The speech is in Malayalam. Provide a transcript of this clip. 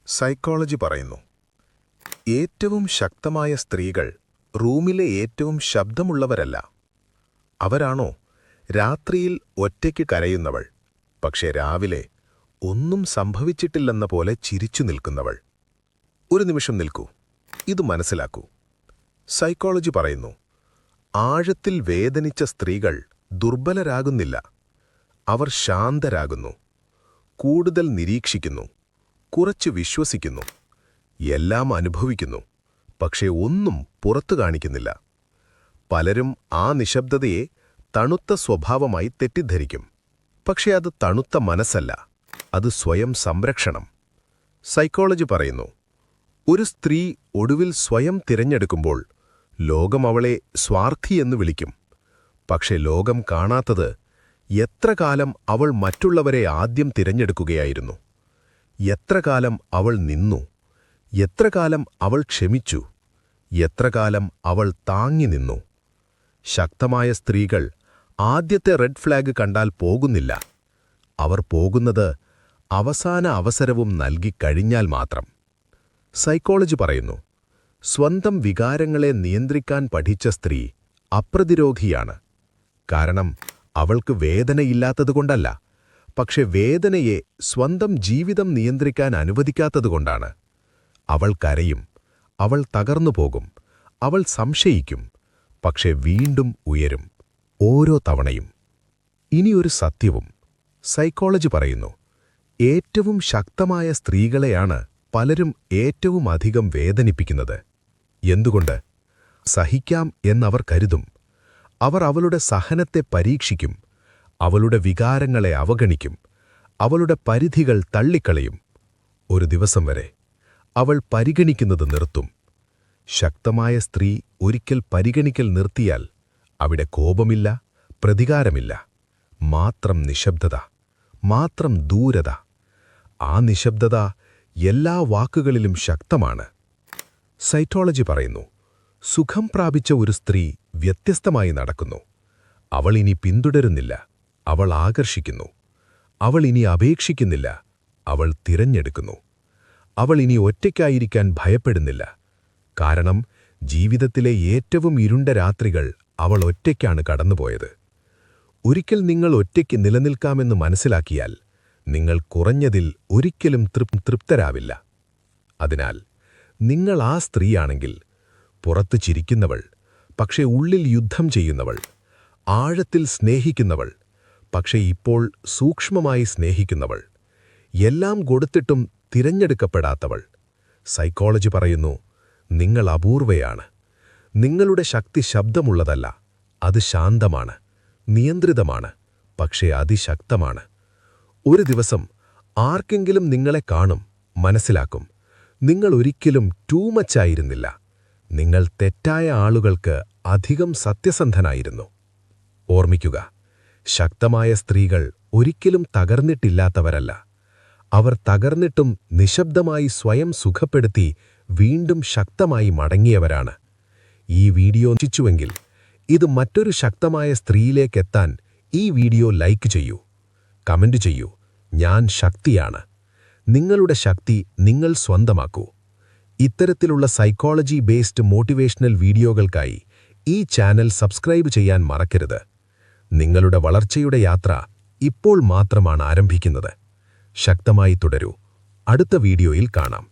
സൈക്കോളജി പറയുന്നു, ഏറ്റവും ശക്തമായ സ്ത്രീകൾ റൂമിലെ ഏറ്റവും ശബ്ദമുള്ളവരല്ല. അവരാണോ രാത്രിയിൽ ഒറ്റയ്ക്ക് കരയുന്നവൾ, പക്ഷേ രാവിലെ ഒന്നും സംഭവിച്ചിട്ടില്ലെന്ന പോലെ ചിരിച്ചു നിൽക്കുന്നവൾ. ഒരു നിമിഷം നിൽക്കൂ, ഇത് മനസ്സിലാക്കൂ. സൈക്കോളജി പറയുന്നു, ആഴത്തിൽ വേദനിച്ച സ്ത്രീകൾ ദുർബലരാകുന്നില്ല. അവർ ശാന്തരാകുന്നു, കൂടുതൽ നിരീക്ഷിക്കുന്നു, കുറച്ച് വിശ്വസിക്കുന്നു, എല്ലാം അനുഭവിക്കുന്നു, പക്ഷേ ഒന്നും പുറത്തു കാണിക്കുന്നില്ല. പലരും ആ നിശബ്ദതയെ തണുത്ത സ്വഭാവമായി തെറ്റിദ്ധരിക്കും. പക്ഷേ അത് തണുത്ത മനസ്സല്ല, അത് സ്വയം സംരക്ഷണം. സൈക്കോളജി പറയുന്നു, ഒരു സ്ത്രീ ഒടുവിൽ സ്വയം തിരഞ്ഞെടുക്കുമ്പോൾ ലോകം അവളെ സ്വാർത്ഥിയെന്ന് വിളിക്കും. പക്ഷേ ലോകം കാണാത്തത് എത്ര കാലം അവൾ മറ്റുള്ളവരെ ആദ്യം തിരഞ്ഞെടുക്കുകയായിരുന്നു, എത്ര കാലം അവൾ നിന്നു, എത്ര കാലം അവൾ ക്ഷമിച്ചു, എത്ര കാലം അവൾ താങ്ങി നിന്നു. ശക്തമായ സ്ത്രീകൾ ആദ്യത്തെ റെഡ് ഫ്ലാഗ് കണ്ടാൽ പോകുന്നില്ല. അവർ പോകുന്നത് അവസാന അവസരവും നൽകിക്കഴിഞ്ഞാൽ മാത്രം. സൈക്കോളജി പറയുന്നു, സ്വന്തം വികാരങ്ങളെ നിയന്ത്രിക്കാൻ പഠിച്ച സ്ത്രീ അപ്രതിരോധിയാണ്. കാരണം അവൾക്ക് വേദനയില്ലാത്തതുകൊണ്ടല്ല, പക്ഷെ വേദനയെ സ്വന്തം ജീവിതം നിയന്ത്രിക്കാൻ അനുവദിക്കാത്തതുകൊണ്ടാണ്. അവൾ കരയും, അവൾ തകർന്നുപോകും, അവൾ സംശയിക്കും, പക്ഷെ വീണ്ടും ഉയരും, ഓരോ തവണയും. ഇനിയൊരു സത്യവും. സൈക്കോളജി പറയുന്നു, ഏറ്റവും ശക്തമായ സ്ത്രീകളെയാണ് പലരും ഏറ്റവും അധികം വേദനിപ്പിക്കുന്നത്. എന്തുകൊണ്ട്? സഹിക്കാം എന്നവർ കരുതും. അവർ അവളുടെ സഹനത്തെ പരീക്ഷിക്കും, അവളുടെ വികാരങ്ങളെ അവഗണിക്കും, അവളുടെ പരിധികൾ തള്ളിക്കളയും. ഒരു ദിവസം വരെ അവൾ പരിഗണിക്കുന്നത് നിർത്തും. ശക്തമായ സ്ത്രീ ഒരിക്കൽ പരിഗണിക്കൽ നിർത്തിയാൽ അവിടെ കോപമില്ല, പ്രതികാരമില്ല, മാത്രം നിശബ്ദത, മാത്രം ദൂരത. ആ നിശബ്ദത എല്ലാ വാക്കുകളിലും ശക്തമാണ്. സൈക്കോളജി പറയുന്നു, സുഖം പ്രാപിച്ച ഒരു സ്ത്രീ വ്യത്യസ്തമായി നടക്കുന്നു. അവൾ ഇനി പിന്തുടരുന്നില്ല, അവൾ ആകർഷിക്കുന്നു. അവൾ ഇനി അപേക്ഷിക്കുന്നില്ല, അവൾ തിരഞ്ഞെടുക്കുന്നു. അവൾ ഇനി ഒറ്റയ്ക്കായിരിക്കാൻ ഭയപ്പെടുന്നില്ല. കാരണം ജീവിതത്തിലെ ഏറ്റവും ഇരുണ്ട രാത്രികൾ അവൾ ഒറ്റയ്ക്കാണ് കടന്നുപോയത്. ഒരിക്കൽ നിങ്ങൾ ഒറ്റയ്ക്ക് നിലനിൽക്കാമെന്ന് മനസ്സിലാക്കിയാൽ നിങ്ങൾ കുറഞ്ഞതിൽ ഒരിക്കലും തൃപ്തരാവില്ല. അതിനാൽ നിങ്ങൾ ആ സ്ത്രീയാണെങ്കിൽ, പുറത്തു ചിരിക്കുന്നവൾ പക്ഷേ ഉള്ളിൽ യുദ്ധം ചെയ്യുന്നവൾ, ആഴത്തിൽ സ്നേഹിക്കുന്നവൾ പക്ഷേ ഇപ്പോൾ സൂക്ഷ്മമായി സ്നേഹിക്കുന്നവൾ, എല്ലാം കൊടുത്തിട്ടും തിരഞ്ഞെടുക്കപ്പെടാത്തവൾ. സൈക്കോളജി പറയുന്നു, നിങ്ങൾ അപൂർവയാണ്. നിങ്ങളുടെ ശക്തി ശബ്ദമുള്ളതല്ല, അത് ശാന്തമാണ്, നിയന്ത്രിതമാണ്, പക്ഷേ അതിശക്തമാണ്. ഒരു ദിവസം ആർക്കെങ്കിലും നിങ്ങളെ കാണും, മനസ്സിലാക്കും, നിങ്ങൾ ഒരിക്കലും ടൂ മച്ചായിരുന്നില്ല. നിങ്ങൾ തെറ്റായ ആളുകൾക്ക് അധികം സത്യസന്ധനായിരുന്നു. ഓർമ്മിക്കുക, ശക്തമായ സ്ത്രീകൾ ഒരിക്കലും തകർന്നിട്ടില്ലാത്തവരല്ല. അവർ തകർന്നിട്ടും നിശബ്ദമായി സ്വയം സുഖപ്പെടുത്തി വീണ്ടും ശക്തമായി മടങ്ങിയവരാണ്. ഈ വീഡിയോ ഇഷ്ടപ്പെട്ടുവെങ്കിൽ ഇത് മറ്റൊരു ശക്തമായ സ്ത്രീയിലേക്കെത്താൻ ഈ വീഡിയോ ലൈക്ക് ചെയ്യൂ, കമന്റ് ചെയ്യൂ. ഞാൻ ശക്തിയാണ്. നിങ്ങളുടെ ശക്തി നിങ്ങൾ സ്വന്തമാക്കൂ. ഇത്തരത്തിലുള്ള സൈക്കോളജി ബേസ്ഡ് മോട്ടിവേഷണൽ വീഡിയോകൾക്കായി ഈ ചാനൽ സബ്സ്ക്രൈബ് ചെയ്യാൻ മറക്കരുത്. നിങ്ങളുടെ വളർച്ചയുടെ യാത്ര ഇപ്പോൾ മാത്രമാണ് ആരംഭിക്കുന്നത്. ശക്തമായി തുടരൂ. അടുത്ത വീഡിയോയിൽ കാണാം.